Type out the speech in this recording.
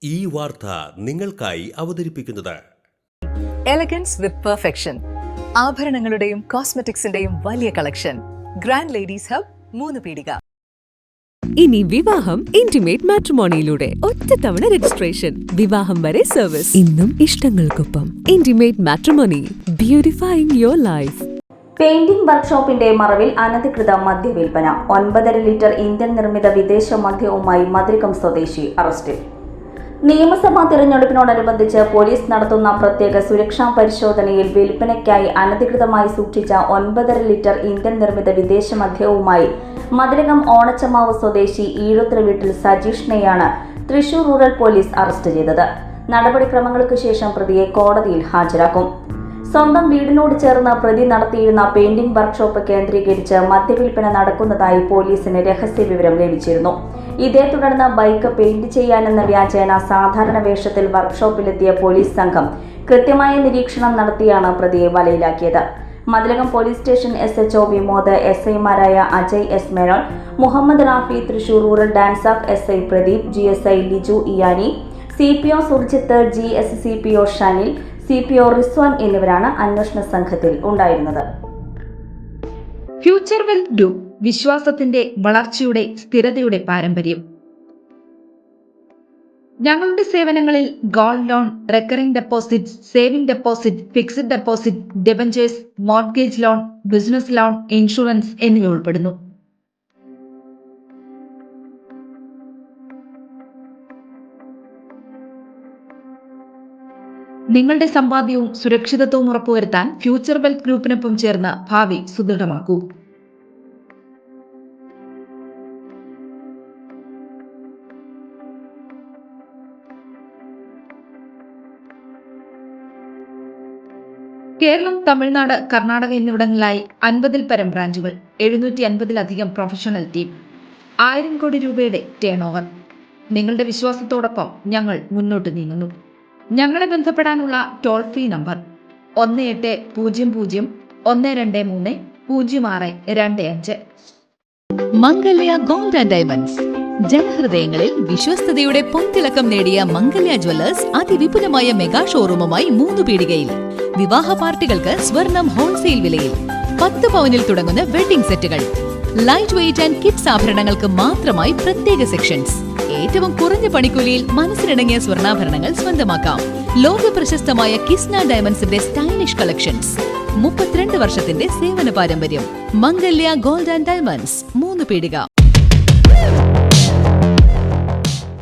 ഈ വാർത്ത നിങ്ങൾക്കായി അവതരിപ്പിക്കുന്നത് എലഗൻസ് വിത്ത് പെർഫെക്ഷൻ, ആഭരണങ്ങളുടെയും കോസ്മെറ്റിക്സിന്റെയും വലിയ കളക്ഷൻ. ഗ്രാൻഡ് ലേഡീസ് ഹബ്, 3 പീടിക. ഇനി വിവാഹം ഇന്റിമേറ്റ് മാട്രിമോണിയിലൂടെ ഒറ്റത്തവണ രജിസ്ട്രേഷൻ, വിവാഹം വരെ സർവീസ്. ഇന്നും ഇഷ്ടങ്ങൾക്കൊപ്പം intimate matrimony, beautifying your life. Painting വർക്ക്ഷോപ്പിന്റെ മറവിൽ അനധികൃത മദ്യവിൽപ്പന. 9.5 ലിറ്റർ ഇന്ത്യൻ നിർമ്മിത വിദേശ മദ്യവുമായി മതിലകം സ്വദേശി അറസ്റ്റിൽ. നിയമസഭാ തിരഞ്ഞെടുപ്പിനോടനുബന്ധിച്ച് പോലീസ് നടത്തുന്ന പ്രത്യേക സുരക്ഷാ പരിശോധനയിൽ വിൽപ്പനയ്ക്കായി അനധികൃതമായി സൂക്ഷിച്ച 9.5 ലിറ്റർ ഇന്ത്യൻ നിർമ്മിത വിദേശ മദ്യവുമായി മതിലകം ഓണച്ചമാവ് സ്വദേശി ഈഴുത്ര വീട്ടിൽ സജീഷിനെയാണ് തൃശൂർ റൂറൽ പോലീസ് അറസ്റ്റ് ചെയ്തത്. നടപടിക്രമങ്ങൾക്ക് ശേഷം പ്രതിയെ കോടതിയിൽ ഹാജരാക്കും. സ്വന്തം വീടിനോട് ചേർന്ന് പ്രതി നടത്തിയിരുന്ന പെയിന്റിംഗ് വർക്ക്ഷോപ്പ് കേന്ദ്രീകരിച്ച് മദ്യവിൽപ്പന നടക്കുന്നതായി പോലീസിന് രഹസ്യ വിവരം ലഭിച്ചിരുന്നു. ഇതേ തുടർന്ന് ബൈക്ക് പെയിന്റ് ചെയ്യാനെന്ന വ്യാജേന സാധാരണ വേഷത്തിൽ വർക്ക്ഷോപ്പിലെത്തിയ പോലീസ് സംഘം കൃത്യമായ നിരീക്ഷണം നടത്തിയാണ് പ്രതിയെ വലയിലാക്കിയത്. Mathilakam police station SHO Vimod, SI മാരായ Ajay S Menon, Muhammad Rafi, Thrissur rural DANSAF SI Pradeep, GSI Liju ഇയാനി, CPO Surjith, GSCPO Shanil, CPO Rizwan എന്നിവരാണ് അന്വേഷണ സംഘത്തിൽ ഉണ്ടായിരുന്നത്. ഫ്യൂച്ചർ വെൽത്ത് ഗ്രൂപ്പ്, വിശ്വാസത്തിന്റെ വളർച്ചയുടെ സ്ഥിരതയുടെ പാരമ്പര്യം. ഞങ്ങളുടെ സേവനങ്ങളിൽ gold loan, recurring deposit, saving deposit, fixed deposit, debentures, mortgage loan, business loan, insurance എന്നിവ ഉൾപ്പെടുന്നു. നിങ്ങളുടെ സമ്പാദ്യവും സുരക്ഷിതത്വവും ഉറപ്പുവരുത്താൻ ഫ്യൂച്ചർ വെൽത്ത് ഗ്രൂപ്പിനൊപ്പം ചേർന്ന് ഭാവി സുദൃഢമാക്കൂ. കേരളം, തമിഴ്നാട്, കർണാടക എന്നിവിടങ്ങളിലായി 50-ൽ പരം ബ്രാഞ്ചുകൾ, 750-ലധികം പ്രൊഫഷണൽ ടീം, 1000 കോടി രൂപയുടെ ടേൺ ഓവർ. നിങ്ങളുടെ വിശ്വാസത്തോടൊപ്പം ഞങ്ങൾ മുന്നോട്ട് നീങ്ങുന്നു. ഞങ്ങളെ ബന്ധപ്പെടാനുള്ള toll free number 1800-123-0625. Mangalya gold and diamonds, ജനഹൃദയങ്ങളിൽ വിശ്വസ്തയുടെ പൊൻതിളക്കം നേടിയ മംഗല്യ ജ്വല്ലേഴ്സ് അതിവിപുലമായ മെഗാ ഷോറൂമുമായി 3 പീടികയിൽ. വിവാഹ പാർട്ടികൾക്ക് സ്വർണം ഹോൾസെയിൽ വിലയിൽ. 10 പവനിൽ തുടങ്ങുന്ന വെഡിംഗ് സെറ്റുകൾ, ലൈറ്റ് വെയ്റ്റ് ആൻഡ് കിഡ്സ് ആഭരണങ്ങൾക്ക് മാത്രമായി പ്രത്യേക സെക്ഷൻസ്. ഏറ്റവും കുറഞ്ഞ പണിക്കൂലിയിൽ മനസ്സിലിണങ്ങിയ സ്വർണ്ണാഭരണങ്ങൾ സ്വന്തമാക്കാം. ലോക പ്രശസ്തമായ കിസ്ന ഡയമണ്ട്സിന്റെ സ്റ്റൈലിഷ് കളക്ഷൻസ്. 32 വർഷത്തിന്റെ സേവന പാരമ്പര്യം. മംഗല്യ ഗോൾഡ് ആൻഡ് ഡയമണ്ട്സ്, 3 പീടിക.